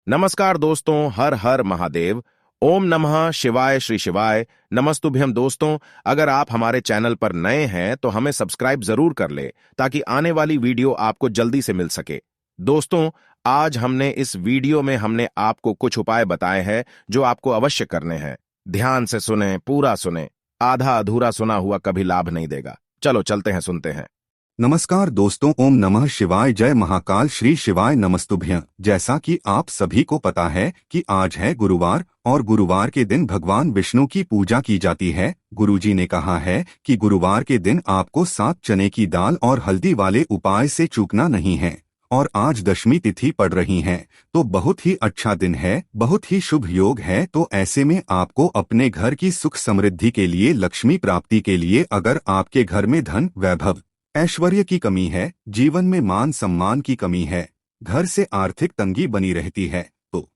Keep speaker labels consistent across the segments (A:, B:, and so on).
A: नमस्कार दोस्तों, हर हर महादेव। ओम नमः शिवाय श्री शिवाय। नमस्तुभ्यम दोस्तों, अगर आप हमारे चैनल पर नए हैं तो हमें सब्सक्राइब जरूर कर ले ताकि आने वाली वीडियो आपको जल्दी से मिल सके। दोस्तों, आज हमने इस वीडियो में आपको कुछ उपाय बताए हैं जो आपको अवश्य करने हैं। ध्यान से सुने, पूरा सुने। आधा अधूरा सुना हुआ कभी लाभ नहीं देगा। चलो चलते हैं, सुनते हैं।
B: नमस्कार दोस्तों, ओम नमः शिवाय, जय महाकाल, श्री शिवाय नमस्तुभ्यं। जैसा कि आप सभी को पता है कि आज है गुरुवार और गुरुवार के दिन भगवान विष्णु की पूजा की जाती है। गुरुजी ने कहा है कि गुरुवार के दिन आपको 7 चने की दाल और हल्दी वाले उपाय से चूकना नहीं है। और आज दशमी तिथि पड़ रही है तो बहुत ही अच्छा दिन है, बहुत ही शुभ योग है। तो ऐसे में आपको अपने घर की सुख समृद्धि के लिए, लक्ष्मी प्राप्ति के लिए, अगर आपके घर में धन वैभव ऐश्वर्य की कमी है, जीवन में मान सम्मान की कमी है, घर से आर्थिक तंगी बनी रहती है, तो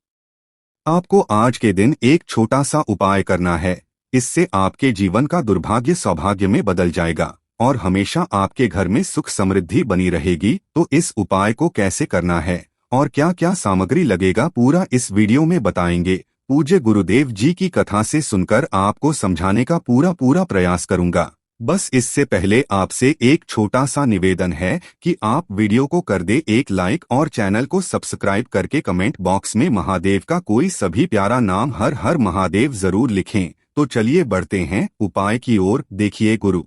B: आपको आज के दिन एक छोटा सा उपाय करना है। इससे आपके जीवन का दुर्भाग्य सौभाग्य में बदल जाएगा और हमेशा आपके घर में सुख समृद्धि बनी रहेगी। तो इस उपाय को कैसे करना है और क्या क्या सामग्री लगेगा, पूरा इस वीडियो में बताएंगे। पूज्य गुरुदेव जी की कथा से सुनकर आपको समझाने का पूरा प्रयास करूंगा। बस इससे पहले आपसे एक छोटा सा निवेदन है कि आप वीडियो को कर दे एक लाइक और चैनल को सब्सक्राइब करके कमेंट बॉक्स में महादेव का कोई सभी प्यारा नाम हर हर महादेव जरूर लिखें। तो चलिए बढ़ते हैं उपाय की ओर। देखिए, गुरु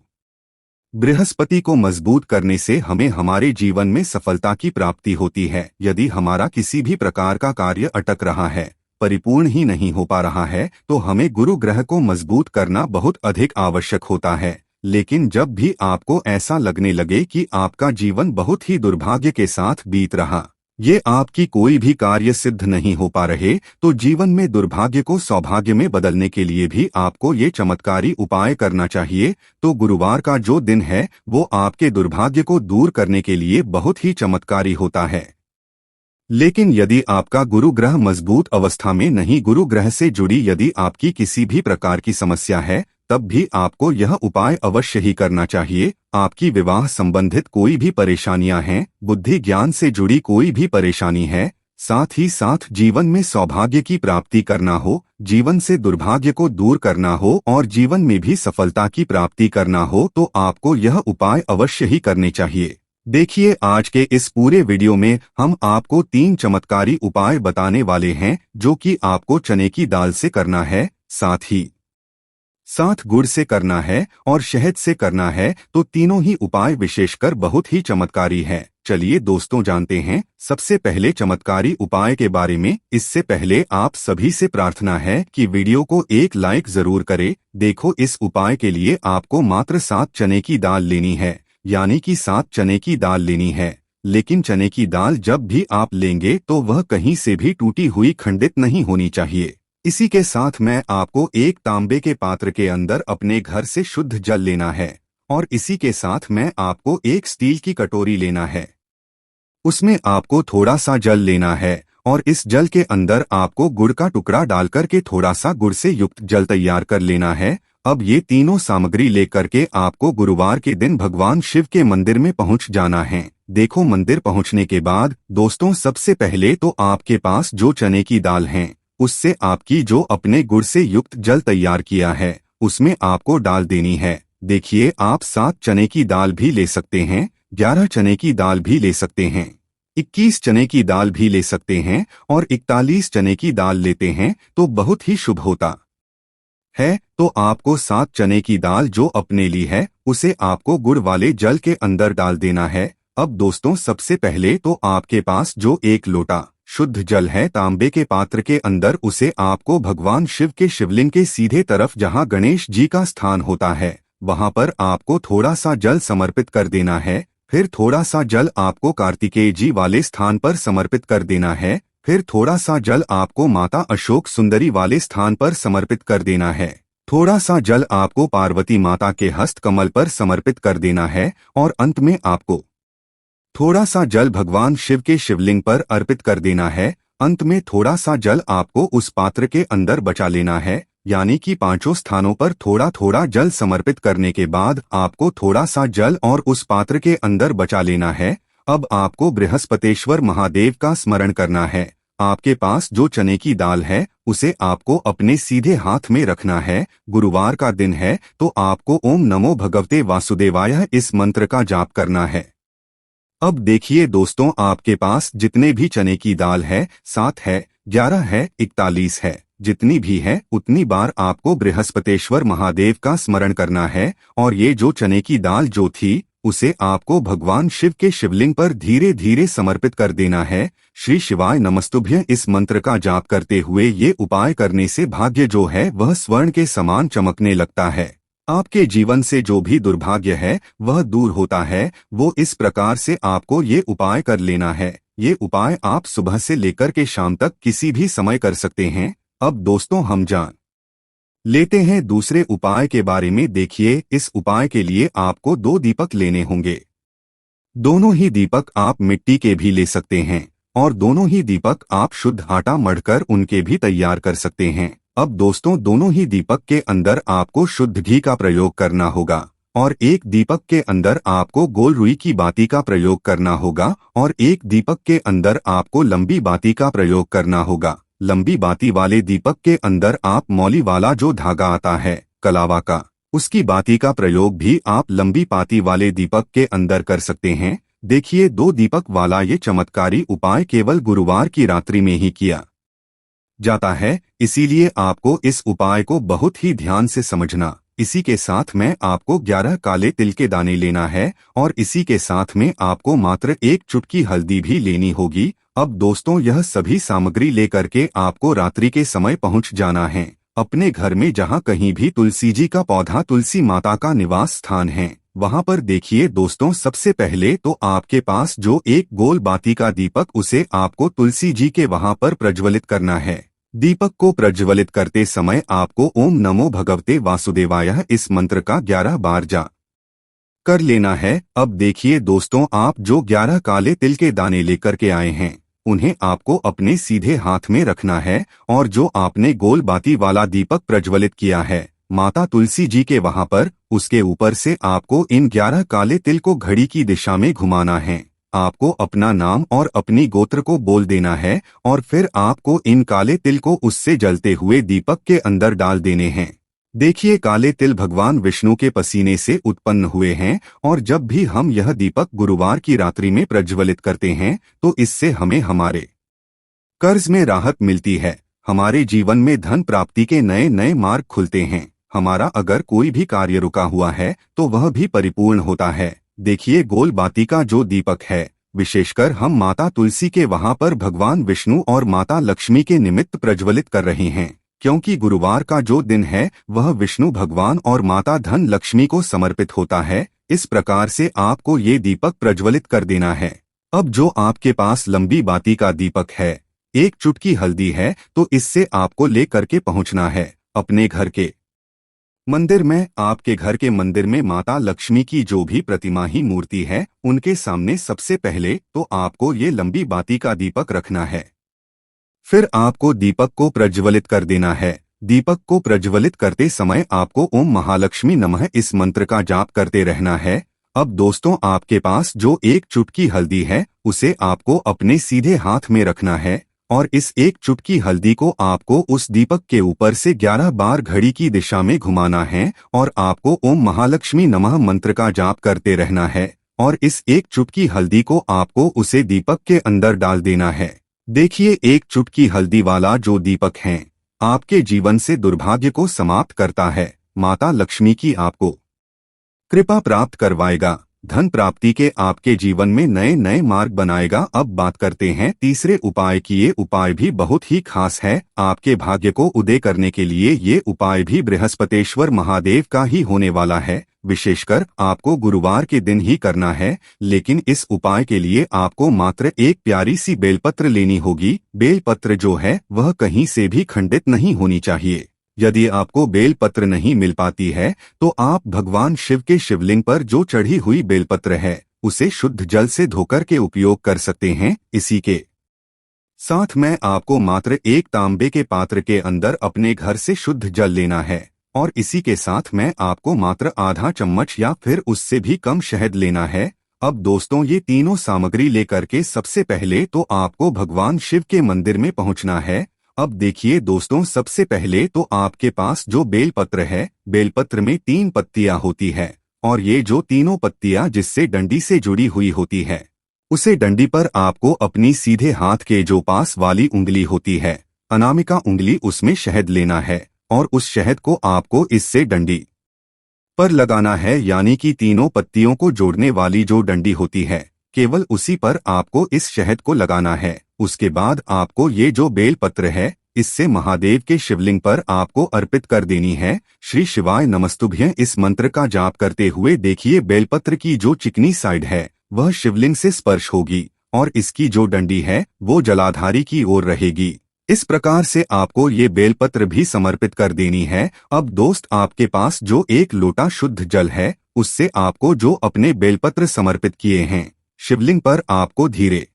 B: बृहस्पति को मजबूत करने से हमें हमारे जीवन में सफलता की प्राप्ति होती है। यदि हमारा किसी भी प्रकार का कार्य अटक रहा है, परिपूर्ण ही नहीं हो पा रहा है, तो हमें गुरु ग्रह को मजबूत करना बहुत अधिक आवश्यक होता है। लेकिन जब भी आपको ऐसा लगने लगे कि आपका जीवन बहुत ही दुर्भाग्य के साथ बीत रहा, ये आपकी कोई भी कार्य सिद्ध नहीं हो पा रहे, तो जीवन में दुर्भाग्य को सौभाग्य में बदलने के लिए भी आपको ये चमत्कारी उपाय करना चाहिए। तो गुरुवार का जो दिन है वो आपके दुर्भाग्य को दूर करने के लिए बहुत ही चमत्कारी होता है। लेकिन यदि आपका गुरु ग्रह मजबूत अवस्था में नहीं, गुरु ग्रह से जुड़ी यदि आपकी किसी भी प्रकार की समस्या है, तब भी आपको यह उपाय अवश्य ही करना चाहिए। आपकी विवाह संबंधित कोई भी परेशानियां हैं, बुद्धि ज्ञान से जुड़ी कोई भी परेशानी है, साथ ही साथ जीवन में सौभाग्य की प्राप्ति करना हो, जीवन से दुर्भाग्य को दूर करना हो और जीवन में भी सफलता की प्राप्ति करना हो, तो आपको यह उपाय अवश्य ही करने चाहिए। देखिए, आज के इस पूरे वीडियो में हम आपको 3 चमत्कारी उपाय बताने वाले हैं जो कि आपको चने की दाल से करना है, साथ गुड़ से करना है और शहद से करना है। तो तीनों ही उपाय विशेषकर बहुत ही चमत्कारी हैं। चलिए दोस्तों, जानते हैं सबसे पहले चमत्कारी उपाय के बारे में। इससे पहले आप सभी से प्रार्थना है कि वीडियो को एक लाइक जरूर करें। देखो, इस उपाय के लिए आपको मात्र 7 चने की दाल लेनी है, यानी कि 7 चने की दाल लेनी है। लेकिन चने की दाल जब भी आप लेंगे तो वह कहीं से भी टूटी हुई खंडित नहीं होनी चाहिए। इसी के साथ मैं आपको एक तांबे के पात्र के अंदर अपने घर से शुद्ध जल लेना है और इसी के साथ मैं आपको एक स्टील की कटोरी लेना है। उसमें आपको थोड़ा सा जल लेना है और इस जल के अंदर आपको गुड़ का टुकड़ा डालकर के थोड़ा सा गुड़ से युक्त जल तैयार कर लेना है। अब ये तीनों सामग्री लेकर के आपको गुरुवार के दिन भगवान शिव के मंदिर में पहुंच जाना है। देखो, मंदिर पहुंचने के बाद दोस्तों, सबसे पहले तो आपके पास जो चने की दाल है उससे आपकी जो अपने गुड़ से युक्त जल तैयार किया है उसमें आपको डाल देनी है। देखिए, आप 7 चने की दाल भी ले सकते हैं, 11 चने की दाल भी ले सकते हैं, 21 चने की दाल भी ले सकते हैं और 41 चने की दाल लेते हैं तो बहुत ही शुभ होता है। तो आपको 7 चने की दाल जो अपने ली है उसे आपको गुड़ वाले जल के अंदर डाल देना है। अब दोस्तों, सबसे पहले तो आपके पास जो 1 लोटा शुद्ध जल है तांबे के पात्र के अंदर, उसे आपको भगवान शिव के शिवलिंग के सीधे तरफ जहां गणेश जी का स्थान होता है वहां पर आपको थोड़ा सा जल समर्पित कर देना है। फिर थोड़ा सा जल आपको कार्तिकेय जी वाले स्थान पर समर्पित कर देना है। फिर थोड़ा सा जल आपको माता अशोक सुंदरी वाले स्थान पर समर्पित कर देना है। थोड़ा सा जल आपको पार्वती माता के हस्त कमल पर समर्पित कर देना है और अंत में आपको थोड़ा सा जल भगवान शिव के शिवलिंग पर अर्पित कर देना है। अंत में थोड़ा सा जल आपको उस पात्र के अंदर बचा लेना है, यानी कि 5 स्थानों पर थोड़ा थोड़ा जल समर्पित करने के बाद आपको थोड़ा सा जल और उस पात्र के अंदर बचा लेना है। अब आपको बृहस्पतेश्वर महादेव का स्मरण करना है आपके पास जो चने की दाल है उसे आपको अपने सीधे हाथ में रखना है। गुरुवार का दिन है तो आपको ओम नमो भगवते वासुदेवाय इस मंत्र का जाप करना है। अब देखिए दोस्तों, आपके पास जितने भी चने की दाल है, 7 है, 11 है, 41 है, जितनी भी है उतनी बार आपको बृहस्पतेश्वर महादेव का स्मरण करना है। और ये जो चने की दाल जो थी उसे आपको भगवान शिव के शिवलिंग पर धीरे धीरे समर्पित कर देना है। श्री शिवाय नमस्तुभ्यं इस मंत्र का जाप करते हुए ये उपाय करने से भाग्य जो है वह स्वर्ण के समान चमकने लगता है। आपके जीवन से जो भी दुर्भाग्य है वह दूर होता है। वो इस प्रकार से आपको ये उपाय कर लेना है। ये उपाय आप सुबह से लेकर के शाम तक किसी भी समय कर सकते हैं। अब दोस्तों हम जान लेते हैं दूसरे उपाय के बारे में। देखिए, इस उपाय के लिए आपको 2 दीपक लेने होंगे। दोनों ही दीपक आप मिट्टी के भी ले सकते हैं और दोनों ही दीपक आप शुद्ध आटा मढ़कर उनके भी तैयार कर सकते हैं। अब दोस्तों, दोनों ही दीपक के अंदर आपको शुद्ध घी का प्रयोग करना होगा और एक दीपक के अंदर आपको गोल रुई की बाती का प्रयोग करना होगा और एक दीपक के अंदर आपको लंबी बाती का प्रयोग करना होगा। लंबी बाती वाले दीपक के अंदर आप मौली वाला जो धागा आता है कलावा का, उसकी बाती का प्रयोग भी आप लंबी पाती वाले दीपक के अंदर कर सकते हैं। देखिए, 2 दीपक वाला ये चमत्कारी उपाय केवल गुरुवार की रात्रि में ही किया जाता है, इसीलिए आपको इस उपाय को बहुत ही ध्यान से समझना। इसी के साथ में आपको 11 काले तिल के दाने लेना है और इसी के साथ में आपको मात्र 1 चुटकी हल्दी भी लेनी होगी। अब दोस्तों, यह सभी सामग्री लेकर के आपको रात्रि के समय पहुंच जाना है अपने घर में, जहां कहीं भी तुलसी जी का पौधा, तुलसी माता का निवास स्थान है, वहां पर। देखिए दोस्तों, सबसे पहले तो आपके पास जो एक गोल बाती का दीपक, उसे आपको तुलसी जी के वहां पर प्रज्वलित करना है। दीपक को प्रज्वलित करते समय आपको ओम नमो भगवते वासुदेवाय इस मंत्र का 11 बार जाप कर लेना है। अब देखिए दोस्तों, आप जो 11 काले तिल के दाने लेकर के आए हैं उन्हें आपको अपने सीधे हाथ में रखना है और जो आपने गोल बाती वाला दीपक प्रज्वलित किया है माता तुलसी जी के वहां पर, उसके ऊपर से आपको इन 11 काले तिल को घड़ी की दिशा में घुमाना है। आपको अपना नाम और अपनी गोत्र को बोल देना है और फिर आपको इन काले तिल को उससे जलते हुए दीपक के अंदर डाल देने हैं। देखिए, काले तिल भगवान विष्णु के पसीने से उत्पन्न हुए हैं और जब भी हम यह दीपक गुरुवार की रात्रि में प्रज्वलित करते हैं तो इससे हमें हमारे कर्ज में राहत मिलती है, हमारे जीवन में धन प्राप्ति के नए नए मार्ग खुलते हैं, हमारा अगर कोई भी कार्य रुका हुआ है तो वह भी परिपूर्ण होता है। देखिए, गोल बाती का जो दीपक है विशेषकर हम माता तुलसी के वहां पर भगवान विष्णु और माता लक्ष्मी के निमित्त प्रज्वलित कर रहे हैं, क्योंकि गुरुवार का जो दिन है वह विष्णु भगवान और माता धन लक्ष्मी को समर्पित होता है। इस प्रकार से आपको ये दीपक प्रज्वलित कर देना है। अब जो आपके पास लंबी बाती का दीपक है, 1 चुटकी हल्दी है, तो इससे आपको ले करके पहुंचना है अपने घर के मंदिर में। आपके घर के मंदिर में माता लक्ष्मी की जो भी प्रतिमा ही मूर्ति है उनके सामने सबसे पहले तो आपको ये लंबी बाती का दीपक रखना है। फिर आपको दीपक को प्रज्वलित कर देना है। दीपक को प्रज्वलित करते समय आपको ओम महालक्ष्मी नमः इस मंत्र का जाप करते रहना है। अब दोस्तों, आपके पास जो 1 चुटकी हल्दी है उसे आपको अपने सीधे हाथ में रखना है और इस 1 चुटकी हल्दी को आपको उस दीपक के ऊपर से 11 बार घड़ी की दिशा में घुमाना है और आपको ओम महालक्ष्मी नमः मंत्र का जाप करते रहना है और इस 1 चुटकी हल्दी को आपको उसे दीपक के अंदर डाल देना है। देखिए, 1 चुटकी हल्दी वाला जो दीपक है आपके जीवन से दुर्भाग्य को समाप्त करता है, माता लक्ष्मी की आपको कृपा प्राप्त करवाएगा, धन प्राप्ति के आपके जीवन में नए नए मार्ग बनाएगा। अब बात करते हैं तीसरे उपाय की। ये उपाय भी बहुत ही खास है। आपके भाग्य को उदय करने के लिए ये उपाय भी बृहस्पतेश्वर महादेव का ही होने वाला है। विशेषकर आपको गुरुवार के दिन ही करना है, लेकिन इस उपाय के लिए आपको मात्र एक प्यारी सी बेलपत्र लेनी होगी। बेलपत्र जो है वह कहीं से भी खंडित नहीं होनी चाहिए। यदि आपको बेलपत्र नहीं मिल पाती है तो आप भगवान शिव के शिवलिंग पर जो चढ़ी हुई बेलपत्र है उसे शुद्ध जल से धोकर के उपयोग कर सकते हैं। इसी के साथ में आपको मात्र एक तांबे के पात्र के अंदर अपने घर से शुद्ध जल लेना है और इसी के साथ में आपको मात्र आधा चम्मच या फिर उससे भी कम शहद लेना है अब दोस्तों ये तीनों सामग्री लेकर के सबसे पहले तो आपको भगवान शिव के मंदिर में पहुंचना है। अब देखिए दोस्तों, सबसे पहले तो आपके पास जो बेलपत्र है, बेलपत्र में 3 पत्तियां होती है और ये जो तीनों पत्तियां जिससे डंडी से जुड़ी हुई होती है, उसे डंडी पर आपको अपनी सीधे हाथ के जो पास वाली उंगली होती है, अनामिका उंगली, उसमें शहद लेना है और उस शहद को आपको इससे डंडी पर लगाना है, यानी कि तीनों पत्तियों को जोड़ने वाली जो डंडी होती है, केवल उसी पर आपको इस शहद को लगाना है। उसके बाद आपको ये जो बेलपत्र है, इससे महादेव के शिवलिंग पर आपको अर्पित कर देनी है। श्री शिवाय नमस्तुभ्यं इस मंत्र का जाप करते हुए देखिए बेलपत्र की जो चिकनी साइड है वह शिवलिंग से स्पर्श होगी और इसकी जो डंडी है वो जलाधारी की ओर रहेगी। इस प्रकार से आपको ये बेलपत्र भी समर्पित कर देनी है। अब दोस्त, आपके पास जो 1 लोटा शुद्ध जल है, उससे आपको जो अपने बेलपत्र समर्पित किए हैं शिवलिंग पर आपको धीरे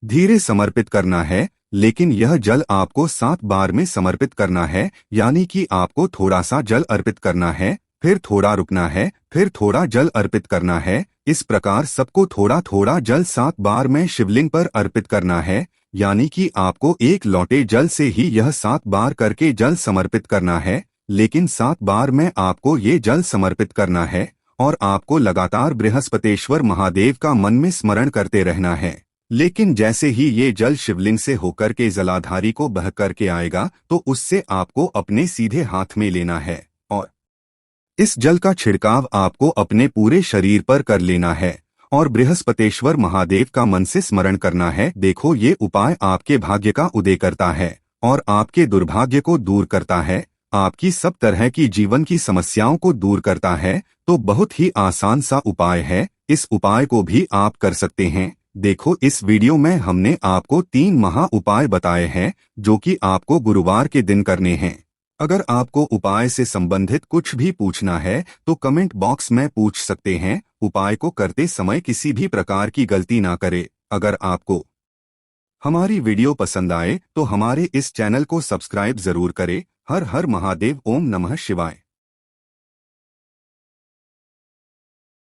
B: धीरे समर्पित करना है, लेकिन यह जल आपको 7 बार में समर्पित करना है, यानी कि आपको थोड़ा सा जल अर्पित करना है, फिर थोड़ा रुकना है, फिर थोड़ा जल अर्पित करना है। इस प्रकार सबको थोड़ा थोड़ा जल 7 बार में शिवलिंग पर अर्पित करना है, यानी कि आपको 1 लोटे जल से ही यह 7 बार करके जल समर्पित करना है, लेकिन 7 बार में आपको ये जल समर्पित करना है और आपको लगातार बृहस्पतेश्वर महादेव का मन में स्मरण करते रहना है। लेकिन जैसे ही ये जल शिवलिंग से होकर के जलाधारी को बह करके आएगा तो उससे आपको अपने सीधे हाथ में लेना है और इस जल का छिड़काव आपको अपने पूरे शरीर पर कर लेना है और बृहस्पतेश्वर महादेव का मन से स्मरण करना है। देखो, ये उपाय आपके भाग्य का उदय करता है और आपके दुर्भाग्य को दूर करता है, आपकी सब तरह की जीवन की समस्याओं को दूर करता है। तो बहुत ही आसान सा उपाय है, इस उपाय को भी आप कर सकते हैं। देखो, इस वीडियो में हमने आपको 3 महा उपाय बताए हैं जो कि आपको गुरुवार के दिन करने हैं। अगर आपको उपाय से संबंधित कुछ भी पूछना है तो कमेंट बॉक्स में पूछ सकते हैं। उपाय को करते समय किसी भी प्रकार की गलती ना करें। अगर आपको हमारी वीडियो पसंद आए तो हमारे इस चैनल को सब्सक्राइब जरूर करें। हर हर महादेव। ओम नमः शिवाय।